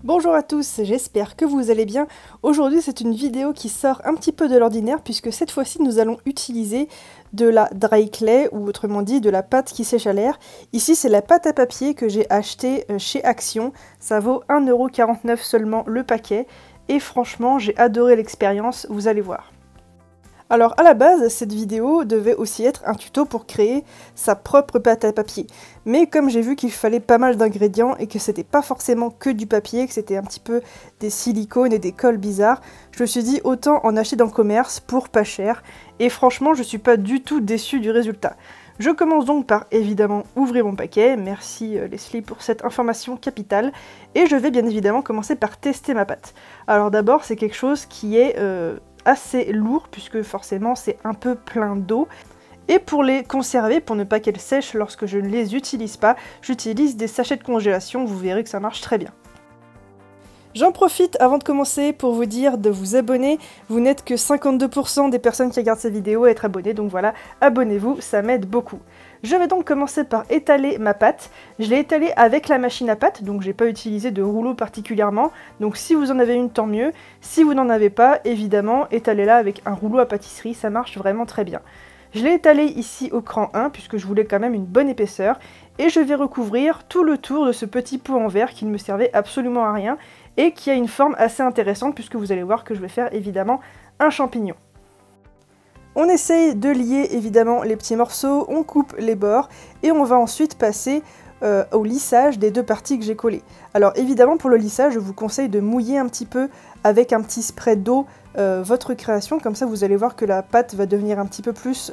Bonjour à tous, j'espère que vous allez bien. Aujourd'hui c'est une vidéo qui sort un petit peu de l'ordinaire puisque cette fois-ci nous allons utiliser de la dry clay ou autrement dit de la pâte qui sèche à l'air. Ici c'est la pâte à papier que j'ai achetée chez Action, ça vaut 1,49 € seulement le paquet et franchement j'ai adoré l'expérience, vous allez voir. Alors à la base, cette vidéo devait aussi être un tuto pour créer sa propre pâte à papier. Mais comme j'ai vu qu'il fallait pas mal d'ingrédients et que c'était pas forcément que du papier, que c'était un petit peu des silicones et des colles bizarres, je me suis dit autant en acheter dans le commerce pour pas cher. Et franchement, je suis pas du tout déçue du résultat. Je commence donc par évidemment ouvrir mon paquet, merci Leslie pour cette information capitale, et je vais bien évidemment commencer par tester ma pâte. Alors d'abord, c'est quelque chose qui est assez lourd puisque forcément c'est un peu plein d'eau. Et pour les conserver, pour ne pas qu'elles sèchent lorsque je ne les utilise pas, j'utilise des sachets de congélation, vous verrez que ça marche très bien. J'en profite avant de commencer pour vous dire de vous abonner, vous n'êtes que 52% des personnes qui regardent cette vidéo à être abonnées, donc voilà, abonnez-vous, ça m'aide beaucoup. Je vais donc commencer par étaler ma pâte. Je l'ai étalée avec la machine à pâte, donc j'ai pas utilisé de rouleau particulièrement, donc si vous en avez une tant mieux. Si vous n'en avez pas, évidemment, étalez-la avec un rouleau à pâtisserie, ça marche vraiment très bien. Je l'ai étalée ici au cran 1, puisque je voulais quand même une bonne épaisseur, et je vais recouvrir tout le tour de ce petit pot en verre qui ne me servait absolument à rien, et qui a une forme assez intéressante, puisque vous allez voir que je vais faire évidemment un champignon. On essaye de lier évidemment les petits morceaux, on coupe les bords et on va ensuite passer au lissage des deux parties que j'ai collées. Alors évidemment pour le lissage je vous conseille de mouiller un petit peu avec un petit spray d'eau votre création, comme ça vous allez voir que la pâte va devenir un petit peu plus,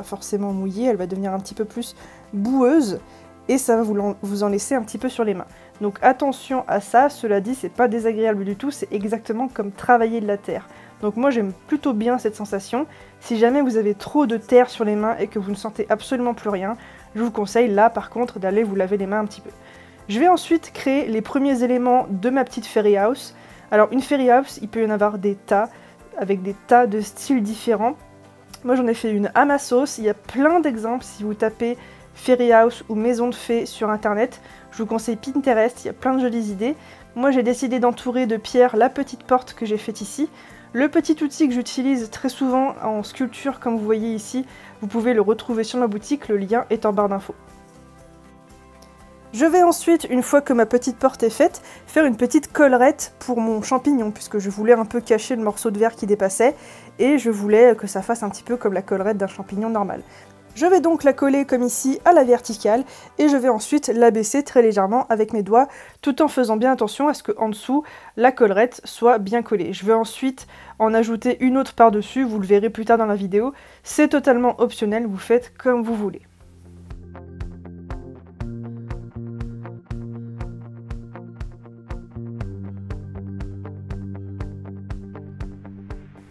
forcément mouillée, elle va devenir un petit peu plus boueuse et ça va vous en laisser un petit peu sur les mains. Donc attention à ça, cela dit c'est pas désagréable du tout, c'est exactement comme travailler de la terre. Donc moi j'aime plutôt bien cette sensation. Si jamais vous avez trop de terre sur les mains et que vous ne sentez absolument plus rien, je vous conseille là par contre d'aller vous laver les mains un petit peu. Je vais ensuite créer les premiers éléments de ma petite fairy house. Alors une fairy house, il peut y en avoir des tas, avec des tas de styles différents. Moi j'en ai fait une à ma sauce, il y a plein d'exemples si vous tapez fairy house ou maison de fées sur internet. Je vous conseille Pinterest, il y a plein de jolies idées. Moi j'ai décidé d'entourer de pierre la petite porte que j'ai faite ici. Le petit outil que j'utilise très souvent en sculpture, comme vous voyez ici, vous pouvez le retrouver sur ma boutique, le lien est en barre d'infos. Je vais ensuite, une fois que ma petite porte est faite, faire une petite collerette pour mon champignon, puisque je voulais un peu cacher le morceau de verre qui dépassait, et je voulais que ça fasse un petit peu comme la collerette d'un champignon normal. Je vais donc la coller comme ici à la verticale et je vais ensuite l'abaisser très légèrement avec mes doigts tout en faisant bien attention à ce que en dessous la collerette soit bien collée. Je vais ensuite en ajouter une autre par-dessus, vous le verrez plus tard dans la vidéo. C'est totalement optionnel, vous faites comme vous voulez.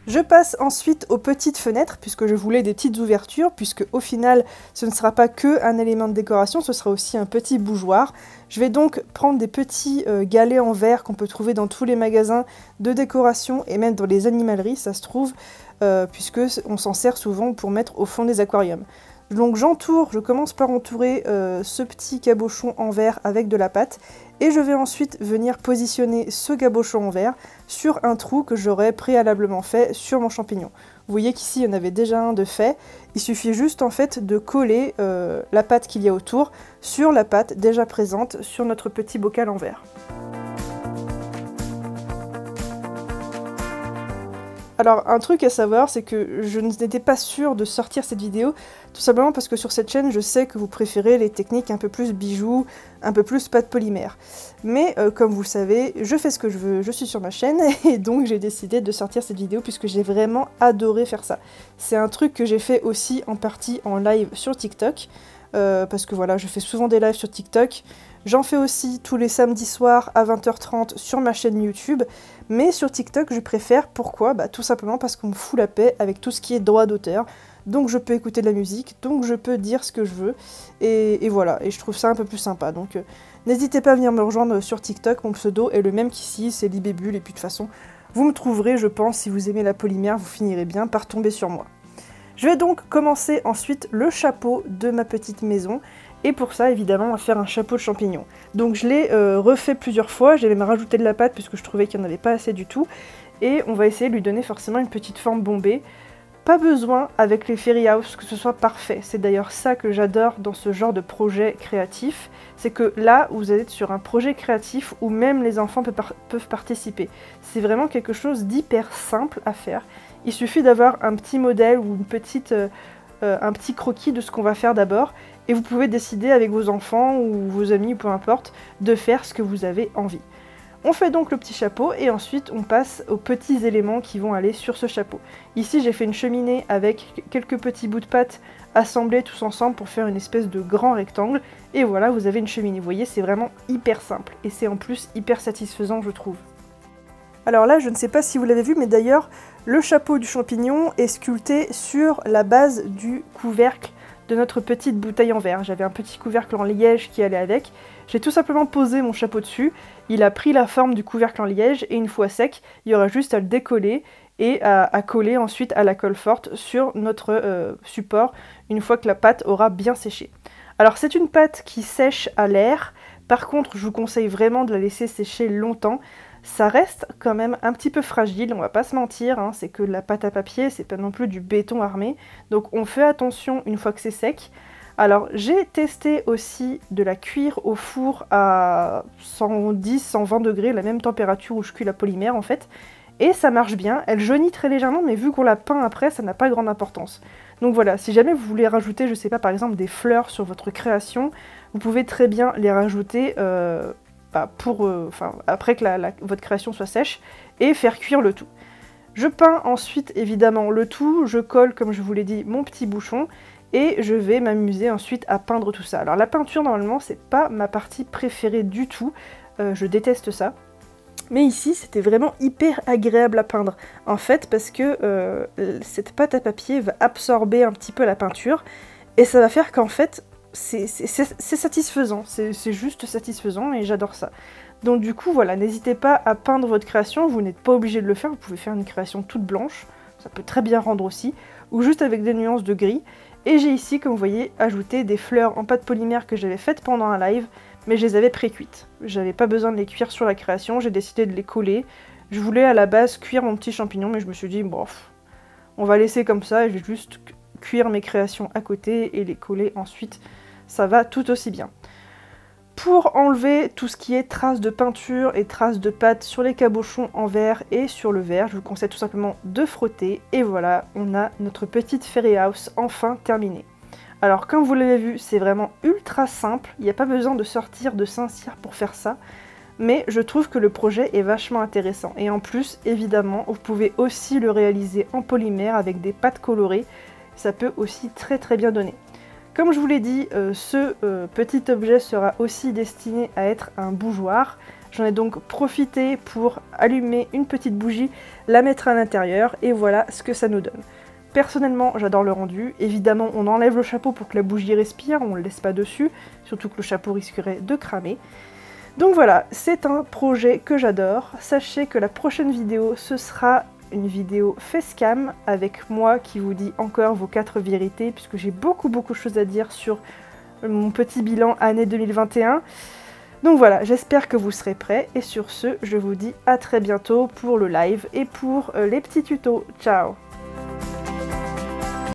Je passe ensuite aux petites fenêtres, puisque je voulais des petites ouvertures, puisque au final, ce ne sera pas que un élément de décoration, ce sera aussi un petit bougeoir. Je vais donc prendre des petits galets en verre qu'on peut trouver dans tous les magasins de décoration, et même dans les animaleries, ça se trouve, puisque on s'en sert souvent pour mettre au fond des aquariums. Donc je commence par entourer ce petit cabochon en verre avec de la pâte et je vais ensuite venir positionner ce cabochon en verre sur un trou que j'aurais préalablement fait sur mon champignon. Vous voyez qu'ici il y en avait déjà un de fait, il suffit juste en fait de coller la pâte qu'il y a autour sur la pâte déjà présente sur notre petit bocal en verre. Alors un truc à savoir, c'est que je n'étais pas sûre de sortir cette vidéo, tout simplement parce que sur cette chaîne, je sais que vous préférez les techniques un peu plus bijoux, un peu plus pâte polymère. Mais comme vous le savez, je fais ce que je veux, je suis sur ma chaîne, et donc j'ai décidé de sortir cette vidéo puisque j'ai vraiment adoré faire ça. C'est un truc que j'ai fait aussi en partie en live sur TikTok, parce que voilà, je fais souvent des lives sur TikTok. J'en fais aussi tous les samedis soirs à 20h30 sur ma chaîne YouTube, mais sur TikTok je préfère, pourquoi? Tout simplement parce qu'on me fout la paix avec tout ce qui est droit d'auteur, donc je peux écouter de la musique, donc je peux dire ce que je veux, et voilà, et je trouve ça un peu plus sympa, donc n'hésitez pas à venir me rejoindre sur TikTok, mon pseudo est le même qu'ici, c'est Libébule, et puis de toute façon, vous me trouverez, je pense, si vous aimez la polymère, vous finirez bien par tomber sur moi. Je vais donc commencer ensuite le chapeau de ma petite maison, Et pour ça, évidemment, on va faire un chapeau de champignons. Donc je l'ai refait plusieurs fois, j'ai même rajouté de la pâte puisque je trouvais qu'il n'y en avait pas assez du tout. Et on va essayer de lui donner forcément une petite forme bombée. Pas besoin avec les Fairy House que ce soit parfait. C'est d'ailleurs ça que j'adore dans ce genre de projet créatif. C'est que là, vous êtes sur un projet créatif où même les enfants peuvent participer. C'est vraiment quelque chose d'hyper simple à faire. Il suffit d'avoir un petit modèle ou un petit croquis de ce qu'on va faire d'abord. Et vous pouvez décider avec vos enfants ou vos amis, ou peu importe, de faire ce que vous avez envie. On fait donc le petit chapeau et ensuite on passe aux petits éléments qui vont aller sur ce chapeau. Ici j'ai fait une cheminée avec quelques petits bouts de pâte assemblés tous ensemble pour faire une espèce de grand rectangle. Et voilà, vous avez une cheminée. Vous voyez, c'est vraiment hyper simple et c'est en plus hyper satisfaisant, je trouve. Alors là, je ne sais pas si vous l'avez vu, mais d'ailleurs, le chapeau du champignon est sculpté sur la base du couvercle de notre petite bouteille en verre. J'avais un petit couvercle en liège qui allait avec. J'ai tout simplement posé mon chapeau dessus. Il a pris la forme du couvercle en liège et une fois sec, il y aura juste à le décoller et à coller ensuite à la colle forte sur notre support une fois que la pâte aura bien séché. Alors c'est une pâte qui sèche à l'air. Par contre, je vous conseille vraiment de la laisser sécher longtemps. Ça reste quand même un petit peu fragile, on va pas se mentir, hein, c'est que de la pâte à papier, c'est pas non plus du béton armé, donc on fait attention une fois que c'est sec. Alors j'ai testé aussi de la cuire au four à 110-120 degrés, la même température où je cuis la polymère en fait, et ça marche bien, elle jaunit très légèrement, mais vu qu'on la peint après, ça n'a pas grande importance. Donc voilà, si jamais vous voulez rajouter, je sais pas, par exemple des fleurs sur votre création, vous pouvez très bien les rajouter après que votre création soit sèche, et faire cuire le tout. Je peins ensuite évidemment le tout, je colle comme je vous l'ai dit mon petit bouchon, et je vais m'amuser ensuite à peindre tout ça. Alors la peinture normalement c'est pas ma partie préférée du tout, je déteste ça. Mais ici c'était vraiment hyper agréable à peindre, en fait parce que cette pâte à papier va absorber un petit peu la peinture, et ça va faire qu'en fait c'est satisfaisant, c'est juste satisfaisant et j'adore ça. Donc du coup voilà, n'hésitez pas à peindre votre création, vous n'êtes pas obligé de le faire, vous pouvez faire une création toute blanche, ça peut très bien rendre aussi, ou juste avec des nuances de gris. Et j'ai ici, comme vous voyez, ajouté des fleurs en pâte polymère que j'avais faites pendant un live, mais je les avais pré-cuites. J'avais pas besoin de les cuire sur la création, j'ai décidé de les coller. Je voulais à la base cuire mon petit champignon, mais je me suis dit, bon, on va laisser comme ça, et je vais juste cuire mes créations à côté et les coller ensuite. Ça va tout aussi bien. Pour enlever tout ce qui est traces de peinture et traces de pâte sur les cabochons en verre et sur le verre, je vous conseille tout simplement de frotter. Et voilà, on a notre petite Fairy House enfin terminée. Alors comme vous l'avez vu, c'est vraiment ultra simple, il n'y a pas besoin de sortir de Saint-Cyr pour faire ça. Mais je trouve que le projet est vachement intéressant. Et en plus, évidemment, vous pouvez aussi le réaliser en polymère avec des pâtes colorées. Ça peut aussi très bien donner. Comme je vous l'ai dit, ce petit objet sera aussi destiné à être un bougeoir. J'en ai donc profité pour allumer une petite bougie, la mettre à l'intérieur et voilà ce que ça nous donne. Personnellement, j'adore le rendu. Évidemment, on enlève le chapeau pour que la bougie respire, on ne le laisse pas dessus, surtout que le chapeau risquerait de cramer. Donc voilà, c'est un projet que j'adore. Sachez que la prochaine vidéo, ce sera une vidéo facecam avec moi qui vous dit encore vos 4 vérités, puisque j'ai beaucoup de choses à dire sur mon petit bilan année 2021. Donc voilà, j'espère que vous serez prêts, et sur ce, je vous dis à très bientôt pour le live et pour les petits tutos. Ciao!